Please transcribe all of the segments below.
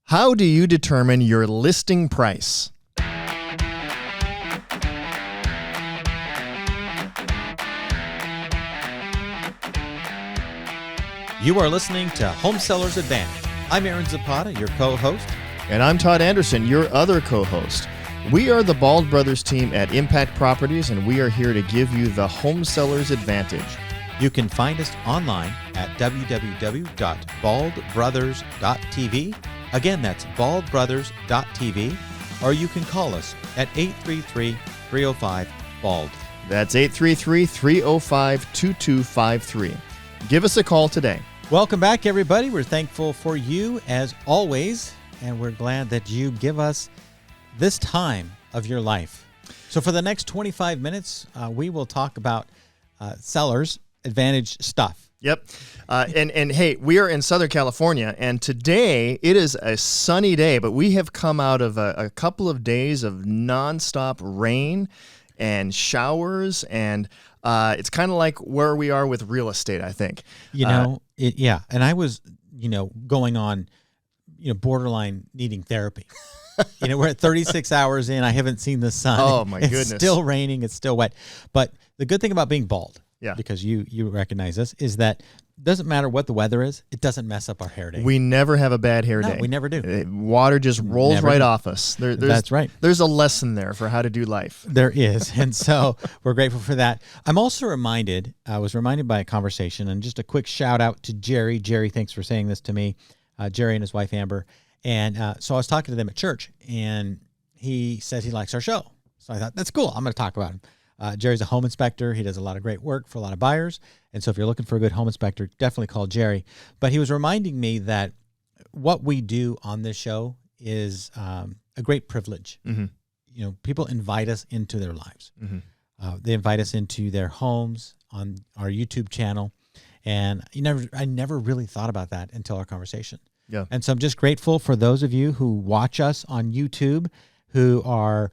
How do you determine your listing price? You are listening to Home Sellers Advantage. I'm Aaron Zapata, your co-host. And I'm Todd Anderson, your other co-host. We are the Bald Brothers team at Impact Properties, and we are here to give you the Home Sellers Advantage. You can find us online at www.baldbrothers.tv. Again, that's baldbrothers.tv. Or you can call us at 833-305-BALD. That's 833-305-2253. Give us a call today. Welcome back, everybody. We're thankful for you, as always, and we're glad that you give us this time of your life. So for the next 25 minutes, we will talk about sellers' advantage stuff. Yep. And hey, we are in Southern California, and today it is a sunny day, but we have come out of a couple of days of nonstop rain and showers, and it's kind of like where we are with real estate, I think. And I was, going on, borderline needing therapy. We're at 36 hours in. I haven't seen the sun. Oh, my goodness. It's still raining. It's still wet. But the good thing about being bald, yeah, because you recognize this, is that it doesn't matter what the weather is. It doesn't mess up our hair day. We never have a bad hair day. No, we never do. Water just rolls right off us. That's right. There's a lesson there for how to do life. There is. And so we're grateful for that. I'm also reminded, I was reminded by a conversation, and just a quick shout out to Jerry. Jerry, thanks for saying this to me. Jerry and his wife, Amber. And so I was talking to them at church, and he said he likes our show. So I thought, that's cool. I'm going to talk about him. Jerry's a home inspector. He does a lot of great work for a lot of buyers. And so if you're looking for a good home inspector, definitely call Jerry. But he was reminding me that what we do on this show is a great privilege. Mm-hmm. People invite us into their lives. Mm-hmm. They invite us into their homes on our YouTube channel. And I never really thought about that until our conversation. Yeah. And so I'm just grateful for those of you who watch us on YouTube, who are,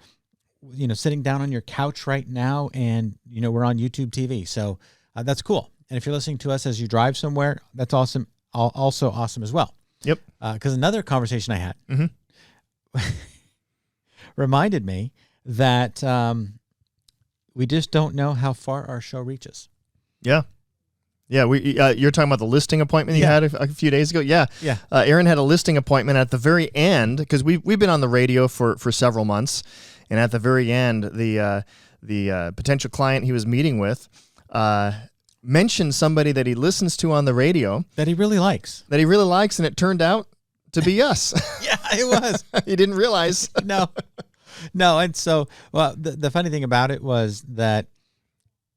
sitting down on your couch right now, and, we're on YouTube TV. So that's cool. And if you're listening to us as you drive somewhere, that's awesome. Also awesome as well. Yep. Because another conversation I had mm-hmm. reminded me that we just don't know how far our show reaches. Yeah. Yeah, you're talking about the listing appointment you had a few days ago? Yeah. Yeah. Aaron had a listing appointment at the very end, because we've been on the radio for several months, and at the very end, the potential client he was meeting with mentioned somebody that he listens to on the radio. That he really likes. And it turned out to be us. Yeah, it was. He didn't realize. No. And so, well, the funny thing about it was that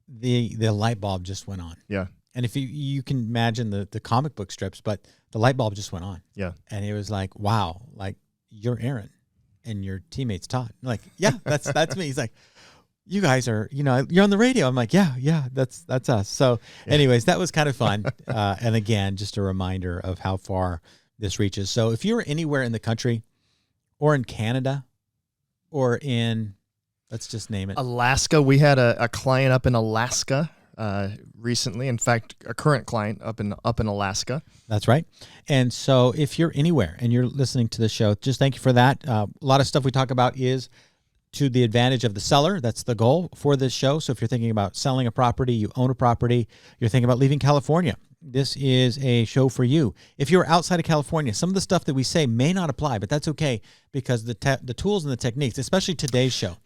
the light bulb just went on. Yeah. And if you can imagine the comic book strips, but the light bulb just went on. Yeah. And it was like, wow, like, you're Aaron and your teammate's Todd. I'm like, yeah, that's me. He's like, you guys are, you're on the radio. I'm like, yeah, that's us. So anyways, that was kind of fun. And again, just a reminder of how far this reaches. So if you're anywhere in the country, or in Canada, or in, let's just name it, Alaska. We had a client up in Alaska recently. In fact, a current client up in Alaska. That's right. And so if you're anywhere and you're listening to the show, just thank you for that. A lot of stuff we talk about is to the advantage of the seller. That's the goal for this show. So if you're thinking about selling a property, you own a property, you're thinking about leaving California, this is a show for you. If you're outside of California, some of the stuff that we say may not apply, but that's okay, because the tools and the techniques, especially today's show,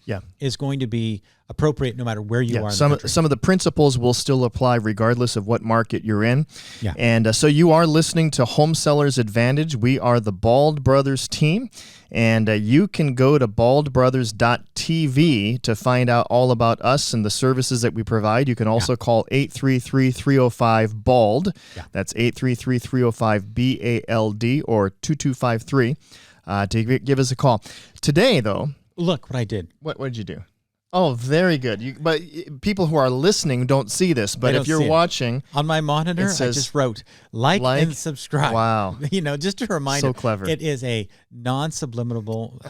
is going to be appropriate no matter where you are in the country. Some of the principles will still apply regardless of what market you're in. Yeah. And so you are listening to Home Sellers Advantage. We are the Bald Brothers team, and you can go to baldbrothers.tv to find out all about us and the services that we provide. You can also call 833-305-BALD. Yeah. That's 833-305-BALD or 2253 to give us a call. Today, though. Look what I did. What did you do? Oh, very good. But people who are listening don't see this. But if you're watching on my monitor, I just wrote like and subscribe. Wow! Just a reminder. So clever. It is a subliminal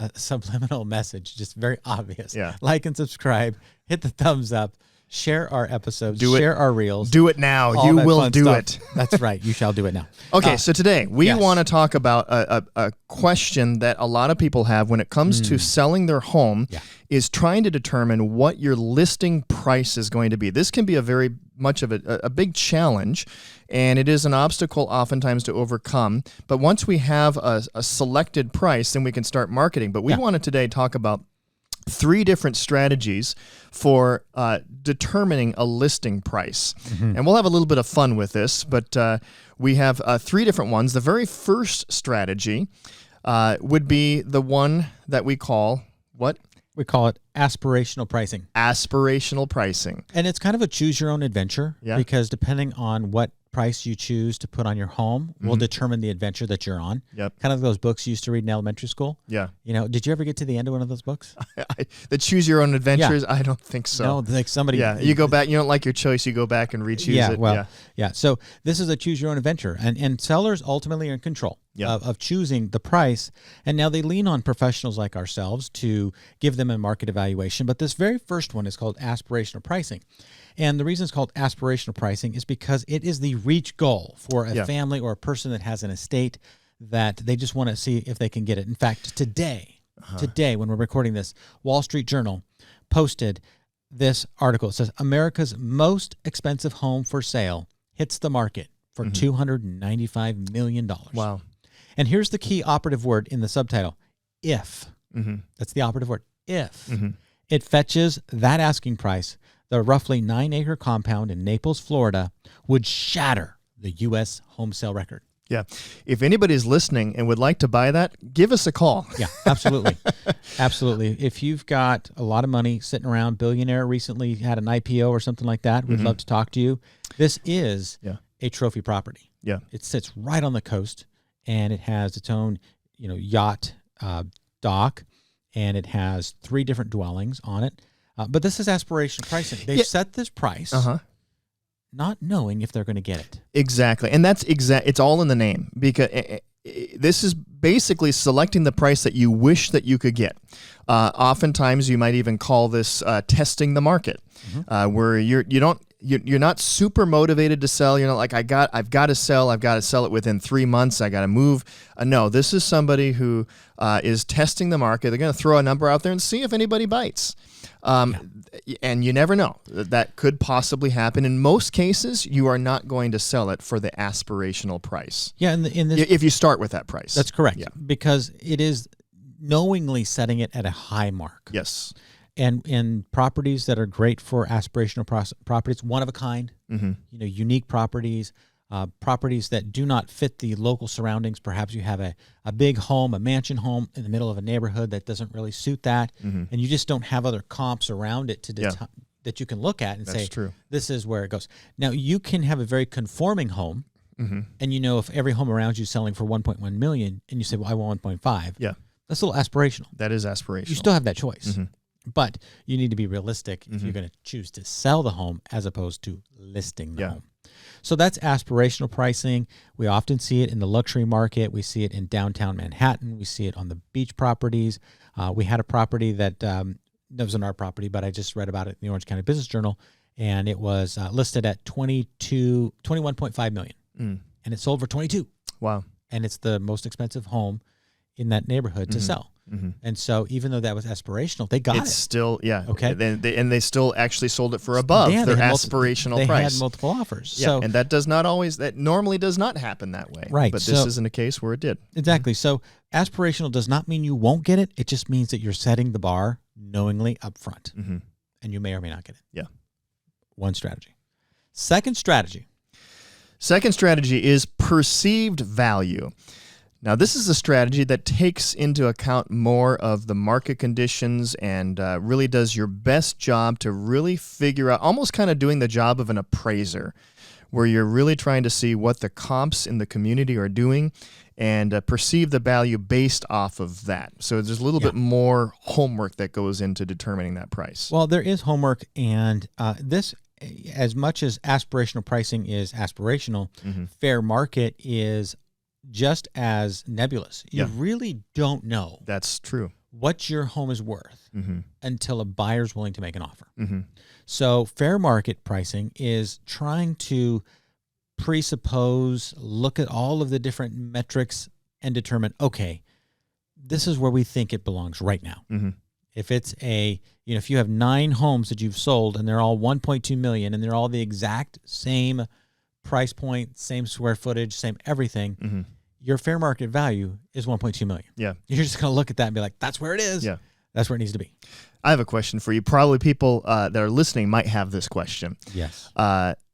message, just very obvious. Yeah. Like and subscribe. Hit the thumbs up. Share our episodes. Do it. Share our reels. Do it now. all You that will fun do stuff. it. That's right. You shall do it now. Okay, so today we yes. want to talk about a question that a lot of people have when it comes to selling their home is trying to determine what your listing price is going to be. This can be a very much of a big challenge, and it is an obstacle oftentimes to overcome. But once we have a selected price, then we can start marketing. But we want to today talk about 3 different strategies for determining a listing price. And we'll have a little bit of fun with this, but we have 3 different ones. The very first strategy would be the one that we call, what? We call it aspirational pricing. Aspirational pricing. And it's kind of a choose your own adventure because depending on what price you choose to put on your home will determine the adventure that you're on. Yep. Kind of those books you used to read in elementary school. Yeah. You know, did you ever get to the end of one of those books? The choose your own adventures? I don't think so. No, like somebody. Yeah, you go back, you don't like your choice, you go back and re-choose it. Well, so this is a choose your own adventure. And sellers ultimately are in control of choosing the price. And now they lean on professionals like ourselves to give them a market evaluation. But this very first one is called aspirational pricing. And the reason it's called aspirational pricing is because it is the reach goal for a family or a person that has an estate that they just want to see if they can get it. In fact, today, when we're recording this, Wall Street Journal posted this article. It says, America's most expensive home for sale hits the market for $295 million. Wow. And here's the key operative word in the subtitle, if. That's the operative word, if. It fetches that asking price. The roughly 9-acre compound in Naples, Florida, would shatter the U.S. home sale record. Yeah. If anybody's listening and would like to buy that, give us a call. Yeah, absolutely. Absolutely. If you've got a lot of money sitting around, billionaire recently had an IPO or something like that, we'd love to talk to you. This is a trophy property. Yeah. It sits right on the coast, and it has its own, yacht dock, and it has 3 different dwellings on it. But this is aspirational pricing. They've set this price, not knowing if they're going to get it. Exactly, and that's it's all in the name, because this is basically selecting the price that you wish that you could get. Oftentimes, you might even call this testing the market, where you're not super motivated to sell. You're not like, I've got to sell it within 3 months. I got to move. No, this is somebody who is testing the market. They're going to throw a number out there and see if anybody bites. And you never know. That could possibly happen. In most cases, you are not going to sell it for the aspirational price. Yeah, if you start with that price. That's correct. Yeah. Because it is knowingly setting it at a high mark. Yes. And properties that are great for aspirational properties, one of a kind, unique properties, properties that do not fit the local surroundings. Perhaps you have a big home, a mansion home in the middle of a neighborhood that doesn't really suit that, and you just don't have other comps around it that you can look at and say, this is where it goes. Now, you can have a very conforming home, and if every home around you is selling for $1.1 million, and you say, well, I want 1.5, that's a little aspirational. That is aspirational. You still have that choice. But you need to be realistic if you're going to choose to sell the home as opposed to listing the home. So that's aspirational pricing. We often see it in the luxury market. We see it in downtown Manhattan. We see it on the beach properties. We had a property that wasn't our property, but I just read about it in the Orange County Business Journal, and it was listed at $21.5 million, and it sold for $22. Wow. And it's the most expensive home in that neighborhood to sell. And so even though that was aspirational, they got it. It's still, okay. They still actually sold it for above their aspirational price. They had multiple offers. Yeah, and that normally does not happen that way. Right. But this isn't a case where it did. Exactly. So aspirational does not mean you won't get it. It just means that you're setting the bar knowingly up front. And you may or may not get it. Yeah. One strategy. Second strategy is perceived value. Now, this is a strategy that takes into account more of the market conditions and really does your best job to really figure out, almost kind of doing the job of an appraiser, where you're really trying to see what the comps in the community are doing and perceive the value based off of that. So there's a little bit more homework that goes into determining that price. Well, there is homework, and this, as much as aspirational pricing is aspirational, fair market is just as nebulous. You really don't know. That's true. what your home is worth until a buyer's willing to make an offer. Mm-hmm. So fair market pricing is trying to presuppose, look at all of the different metrics and determine, okay, this is where we think it belongs right now. Mm-hmm. If it's if you have 9 homes that you've sold and they're all 1.2 million and they're all the exact same price point, same square footage, same everything, your fair market value is 1.2 million. Yeah. You're just going to look at that and be like, that's where it is. Yeah. That's where it needs to be. I have a question for you. Probably people that are listening might have this question. Yes.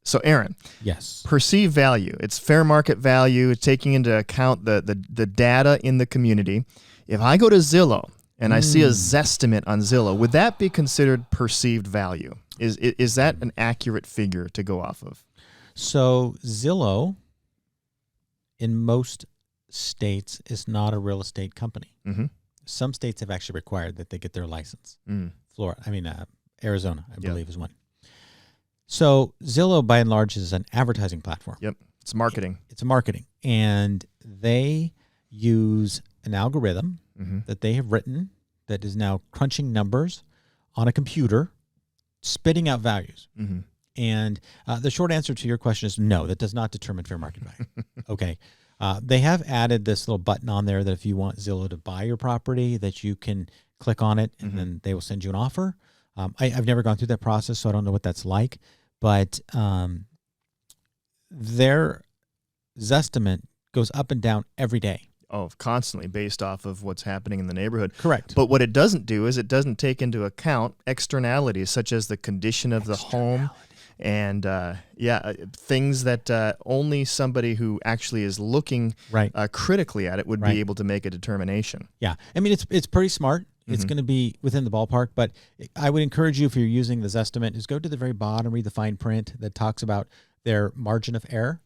So Aaron, Yes. perceived value, it's fair market value, taking into account the data in the community. If I go to Zillow and I see a Zestimate on Zillow, would that be considered perceived value? Is that an accurate figure to go off of? So Zillow, in most states, is not a real estate company. Mm-hmm. Some states have actually required that they get their license. Mm. Arizona, I believe, is one. So Zillow, by and large, is an advertising platform. Yep. It's marketing. It's a marketing. And they use an algorithm that they have written that is now crunching numbers on a computer, spitting out values. Mm-hmm. And the short answer to your question is no, that does not determine fair market value. Okay. They have added this little button on there that if you want Zillow to buy your property, that you can click on it and then they will send you an offer. I've never gone through that process, so I don't know what that's like. But their Zestimate goes up and down every day. Oh, constantly based off of what's happening in the neighborhood. Correct. But what it doesn't do is it doesn't take into account externalities such as the condition of the home and things that only somebody who actually is looking critically at it would be able to make a determination. Yeah. I mean, it's pretty smart. It's going to be within the ballpark, but I would encourage you, if you're using this Zestimate, is go to the very bottom, read the fine print that talks about their margin of error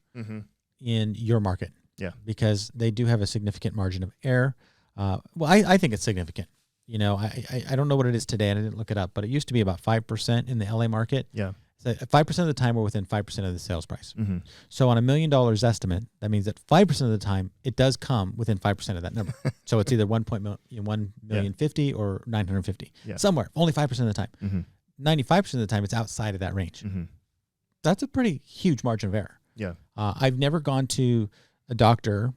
in your market. Yeah. Because they do have a significant margin of error. I think it's significant. I don't know what it is today, and I didn't look it up, but it used to be about 5% in the LA market. Yeah. So 5% of the time, we're within 5% of the sales price. So on $1 million estimate, that means that 5% of the time, it does come within 5% of that number. So it's either 1,050,000 or 950, somewhere, only 5% of the time. 95% of the time, it's outside of that range. That's a pretty huge margin of error. Yeah. I've never gone to a doctor,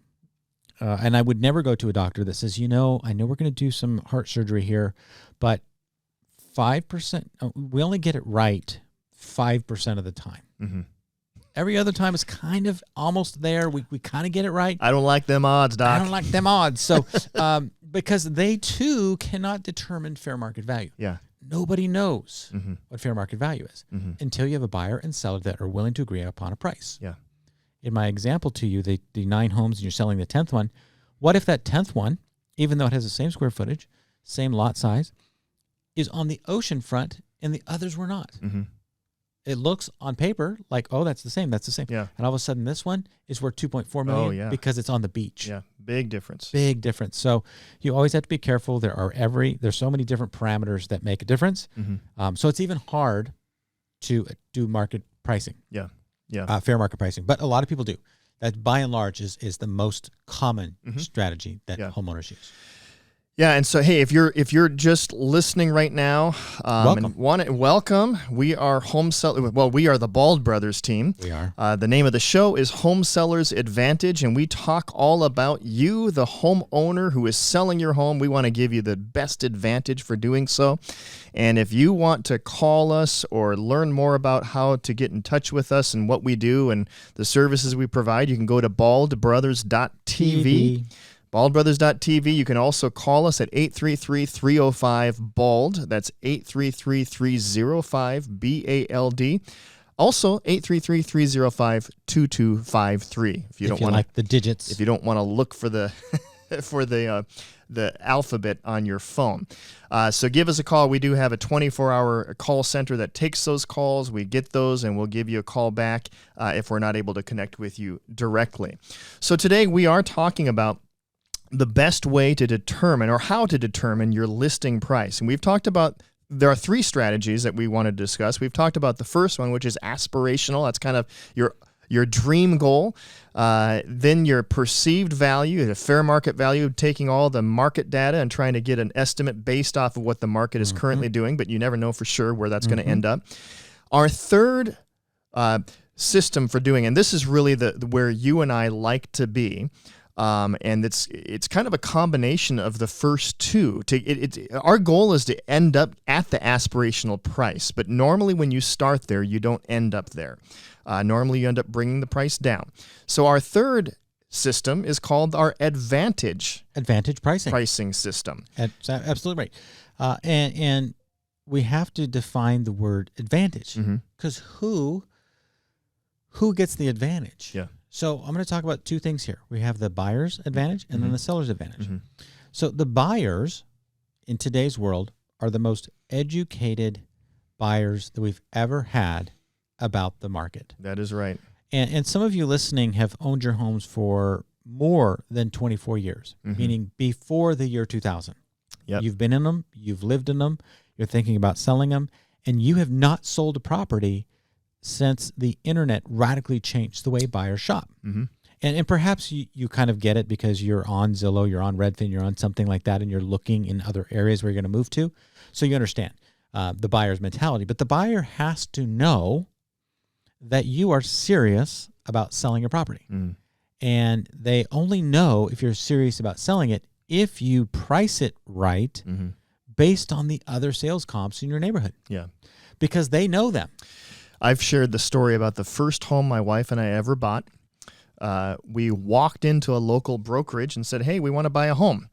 and I would never go to a doctor that says, I know we're going to do some heart surgery here, but 5%, we only get it right 5% of the time. Every other time is kind of almost there. We kind of get it right. I don't like them odds, Doc. I don't like them odds. So because they too cannot determine fair market value. Yeah. Nobody knows what fair market value is until you have a buyer and seller that are willing to agree upon a price. Yeah. In my example to you, the 9 homes and you're selling the 10th one, what if that 10th one, even though it has the same square footage, same lot size, is on the ocean front and the others were not? It looks on paper like, oh, that's the same. Yeah. And all of a sudden this one is worth 2.4 million because it's on the beach. Yeah. Big difference. Big difference. So you always have to be careful. There's so many different parameters that make a difference. So it's even hard to do market pricing. Yeah. Yeah. Fair market pricing. But a lot of people do. That by and large is the most common strategy that homeowners use. Yeah, and so hey, if you're just listening right now, welcome. We are home seller. Well, we are the Bald Brothers team. We are. The name of the show is Home Sellers Advantage, and we talk all about you, the homeowner who is selling your home. We want to give you the best advantage for doing so. And if you want to call us or learn more about how to get in touch with us and what we do and the services we provide, you can go to baldbrothers.tv. Baldbrothers.tv. You can also call us at 833-305-BALD. That's 833-305-BALD. Also, 833-305-2253. If you don't want like the digits. If you don't want to look for the the alphabet on your phone. So give us a call. We do have a 24-hour call center that takes those calls. We get those, and we'll give you a call back if we're not able to connect with you directly. So today we are talking about the best way to determine or how to determine your listing price. And we've talked about, there are 3 strategies that we want to discuss. We've talked about the first one, which is aspirational. That's kind of your dream goal, then your perceived value, the fair market value, taking all the market data and trying to get an estimate based off of what the market is currently doing, but you never know for sure where that's going to end up. Our third system for doing, and this is really where you and I like to be, and it's kind of a combination of the first two. Our goal is to end up at the aspirational price, but normally when you start there, you don't end up there. Normally you end up bringing the price down. So our third system is called our advantage pricing system. That's absolutely right. And we have to define the word advantage, because who gets the advantage? Yeah. So I'm going to talk about two things here. We have the buyer's advantage and then the seller's advantage. So the buyers in today's world are the most educated buyers that we've ever had about the market. That is right. And some of you listening have owned your homes for more than 24 years, meaning before the year 2000. Yep. You've been in them, you've lived in them, you're thinking about selling them, and you have not sold a property since the internet radically changed the way buyers shop. And perhaps you kind of get it because you're on Zillow, you're on Redfin, you're on something like that, and you're looking in other areas where you're going to move to. So you understand the buyer's mentality. But the buyer has to know that you are serious about selling your property. And they only know if you're serious about selling it if you price it right based on the other sales comps in your neighborhood. Yeah. Because they know them. I've shared the story about the first home my wife and I ever bought. We walked into a local brokerage and said, hey, we want to buy a home.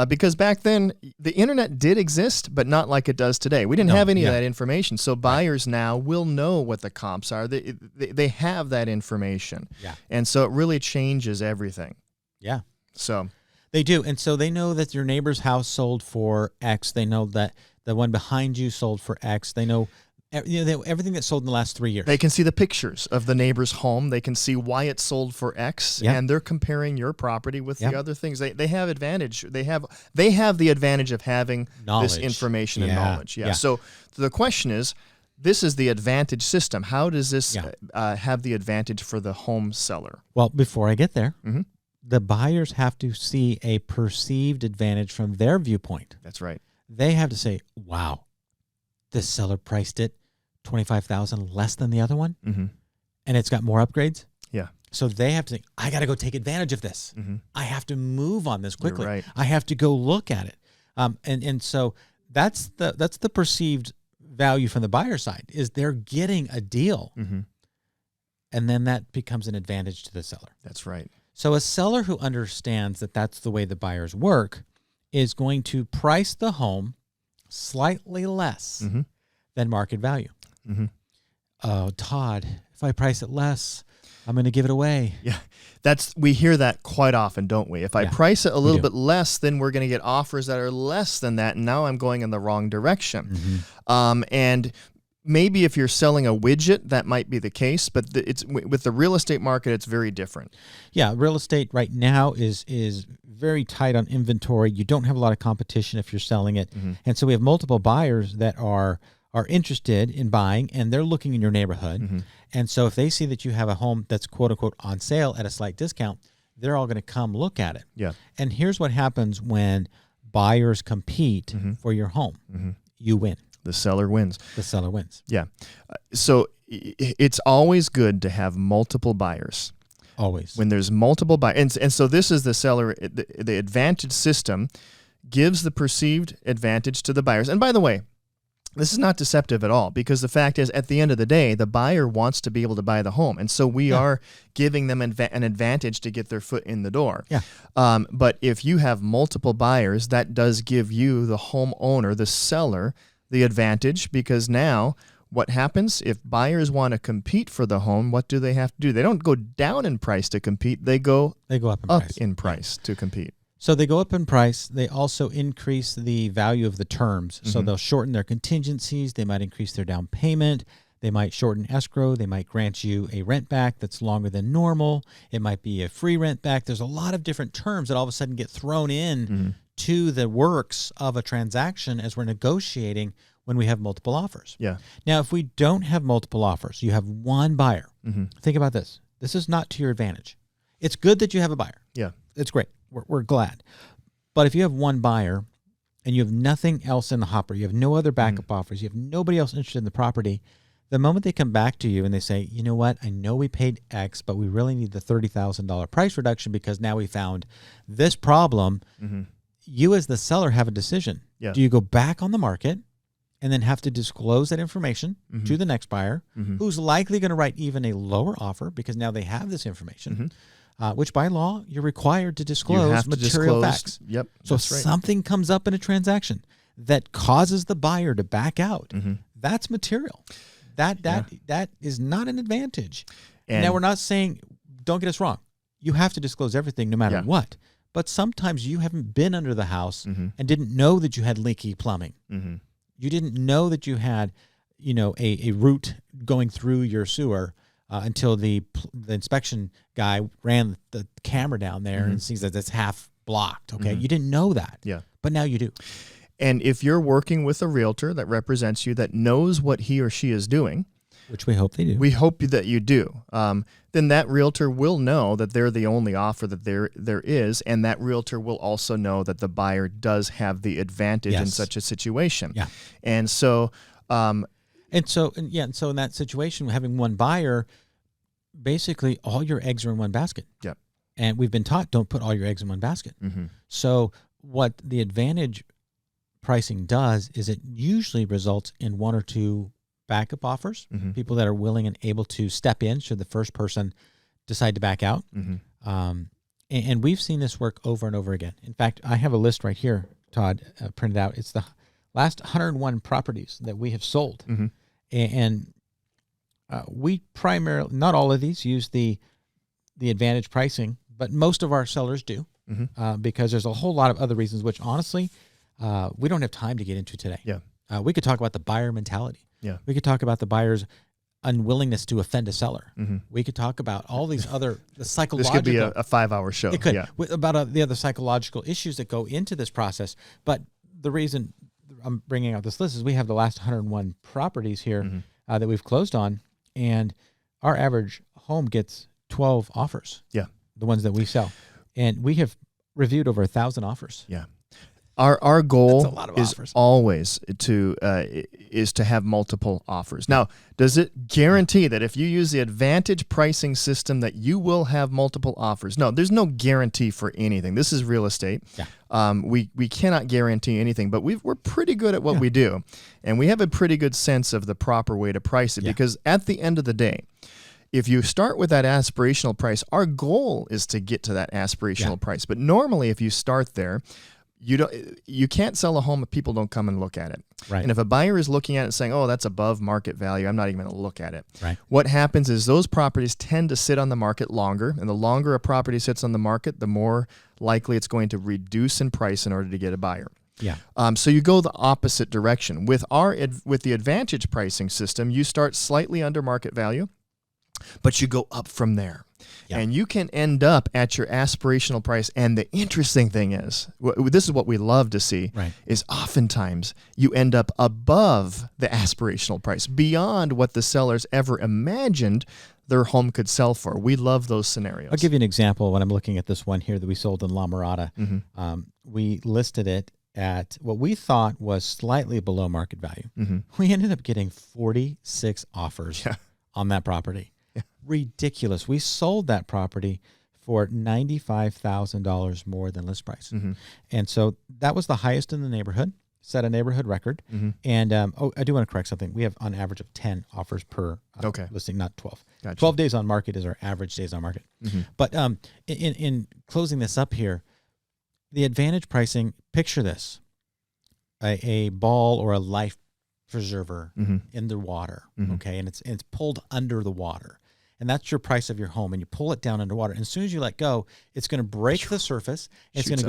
Because back then, the internet did exist, but not like it does today. We didn't have any of that information. So buyers now will know what the comps are. They have that information. Yeah. And so it really changes everything. Yeah. So they do. And so they know that your neighbor's house sold for X. They know that the one behind you sold for X. They know everything that sold in the last 3 years. They can see the pictures of the neighbor's home. They can see why it sold for X, and they're comparing your property with the other things. They have advantage. They have the advantage of having this information and knowledge. Yeah. So the question is, this is the advantage system. How does this have the advantage for the home seller? Well, before I get there, the buyers have to see a perceived advantage from their viewpoint. That's right. They have to say, wow, this seller priced it $25,000 less than the other one, and it's got more upgrades. Yeah. So they have to think, I got to go take advantage of this. I have to move on this quickly. You're right. I have to go look at it. And so that's the perceived value from the buyer side, is they're getting a deal, and then that becomes an advantage to the seller. That's right. So a seller who understands that that's the way the buyers work is going to price the home slightly less than market value. Oh, Todd, if I price it less, I'm going to give it away. Yeah, we hear that quite often, don't we? If I price it a little bit less, then we're going to get offers that are less than that, and now I'm going in the wrong direction. And maybe if you're selling a widget, that might be the case, but with the real estate market, it's very different. Yeah, real estate right now is very tight on inventory. You don't have a lot of competition if you're selling it, and so we have multiple buyers that are interested in buying, and they're looking in your neighborhood. And so if they see that you have a home that's quote unquote on sale at a slight discount, they're all going to come look at it. Yeah. And here's what happens when buyers compete for your home. You win. The seller wins. The seller wins. Yeah. So it's always good to have multiple buyers. Always. When there's multiple buyers. And so this is the seller, the advantage system gives the perceived advantage to the buyers. And by the way, this is not deceptive at all, because the fact is, at the end of the day, the buyer wants to be able to buy the home. And so we are giving them an advantage to get their foot in the door. Yeah. But if you have multiple buyers, that does give you, the homeowner, the seller, the advantage, because now what happens if buyers want to compete for the home? What do they have to do? They don't go down in price to compete. They go up in price to compete. So they go up in price. They also increase the value of the terms. So they'll shorten their contingencies. They might increase their down payment. They might shorten escrow. They might grant you a rent back that's longer than normal. It might be a free rent back. There's a lot of different terms that all of a sudden get thrown in to the works of a transaction as we're negotiating when we have multiple offers. Yeah. Now, if we don't have multiple offers, you have one buyer. Think about this. This is not to your advantage. It's good that you have a buyer. Yeah. It's great. We're glad. But if you have one buyer and you have nothing else in the hopper, you have no other backup offers, you have nobody else interested in the property, the moment they come back to you and they say, you know what, I know we paid X, but we really need the $30,000 price reduction because now we found this problem, you as the seller have a decision. Yeah. Do you go back on the market and then have to disclose that information to the next buyer, who's likely going to write even a lower offer because now they have this information, which by law, you're required to disclose material facts. Yep. So if that's right. something comes up in a transaction that causes the buyer to back out, that's material. That is not an advantage. And now, we're not saying, don't get us wrong, you have to disclose everything no matter what. But sometimes you haven't been under the house and didn't know that you had leaky plumbing. You didn't know that you had, a root going through your sewer until the inspection guy ran the camera down there and sees that it's half blocked. Okay, you didn't know that. Yeah, but now you do. And if you're working with a realtor that represents you, that knows what he or she is doing, which we hope they do, we hope that you do, then that realtor will know that they're the only offer that there is, and that realtor will also know that the buyer does have the advantage in such a situation. Yeah. And so, in that situation, having one buyer, basically all your eggs are in one basket. Yep. And we've been taught, don't put all your eggs in one basket. So what the advantage pricing does is it usually results in one or two backup offers, people that are willing and able to step in should the first person decide to back out. And we've seen this work over and over again. In fact, I have a list right here, Todd, printed out. It's the last 101 properties that we have sold. And we primarily, not all of these use the advantage pricing, but most of our sellers do because there's a whole lot of other reasons, which honestly, we don't have time to get into today. Yeah. We could talk about the buyer mentality. Yeah. We could talk about the buyer's unwillingness to offend a seller. We could talk about all these other the psychological. This could be a 5-hour show. It could. Yeah. About the other psychological issues that go into this process. But the reason I'm bringing out this list is we have the last 101 properties here that we've closed on, and our average home gets 12 offers. Yeah. The ones that we sell, and we have reviewed over 1,000 offers. Yeah. Our goal That's a lot of is offers. always to have multiple offers. Now, does it guarantee that if you use the advantage pricing system that you will have multiple offers? No, there's no guarantee for anything. This is real estate. Yeah. We cannot guarantee anything, but we're pretty good at what we do, and we have a pretty good sense of the proper way to price it because at the end of the day, if you start with that aspirational price, our goal is to get to that aspirational price. But normally, if you start there, you can't sell a home if people don't come and look at it. Right. And if a buyer is looking at it saying, oh, that's above market value, I'm not even going to look at it. Right. What happens is those properties tend to sit on the market longer, and the longer a property sits on the market, the more likely it's going to reduce in price in order to get a buyer. Yeah. So you go the opposite direction. With the advantage pricing system, you start slightly under market value, but you go up from there. Yeah. And you can end up at your aspirational price. And the interesting thing is, this is what we love to see, is oftentimes you end up above the aspirational price, beyond what the sellers ever imagined their home could sell for. We love those scenarios. I'll give you an example when I'm looking at this one here that we sold in La Mirada. We listed it at what we thought was slightly below market value. We ended up getting 46 offers on that property. Ridiculous. We sold that property for $95,000 more than list price. And so that was the highest in the neighborhood, set a neighborhood record. And I do want to correct something. We have on average of 10 offers per listing, not 12. Gotcha. 12 days on market is our average days on market. But in closing this up here, the advantage pricing, picture this, a ball or a life preserver in the water, okay? And it's pulled under the water. And that's your price of your home, and you pull it down underwater. And as soon as you let go, it's going to break the surface. It's going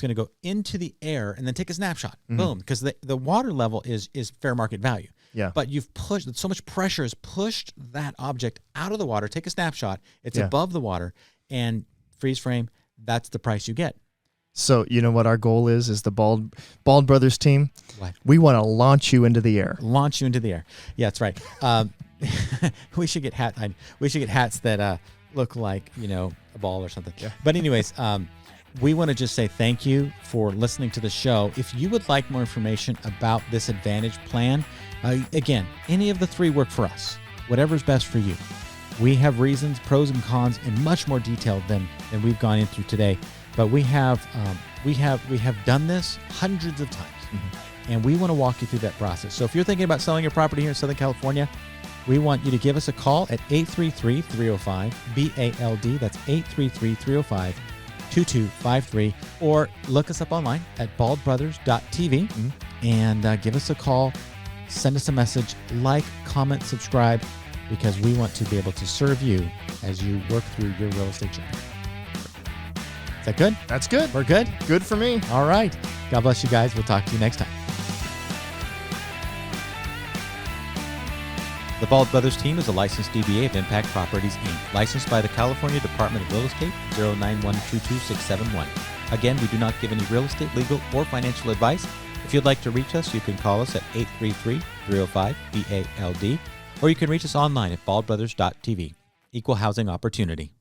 to go into the air and then take a snapshot. Boom, because the water level is fair market value. Yeah. But you've pushed so much pressure has pushed that object out of the water. Take a snapshot. It's above the water, and freeze frame. That's the price you get. So you know what our goal is the Bald Brothers team? What? We want to launch you into the air. Launch you into the air. Yeah, that's right. We should get hats that look like, a ball or something. Yeah. But anyways, we want to just say thank you for listening to the show. If you would like more information about this Advantage plan, again, any of the three work for us. Whatever's best for you. We have reasons, pros and cons, in much more detail than we've gone in through today. But we have done this hundreds of times, and we want to walk you through that process. So if you're thinking about selling your property here in Southern California, we want you to give us a call at 833-305-BALD. That's 833-305-2253, or look us up online at baldbrothers.tv and give us a call. Send us a message, like, comment, subscribe, because we want to be able to serve you as you work through your real estate journey. Is that good? That's good. We're good? Good for me. All right. God bless you guys. We'll talk to you next time. The Bald Brothers team is a licensed DBA of Impact Properties, Inc., licensed by the California Department of Real Estate, 09122-671. Again, we do not give any real estate, legal, or financial advice. If you'd like to reach us, you can call us at 833-305-BALD, or you can reach us online at baldbrothers.tv. Equal housing opportunity.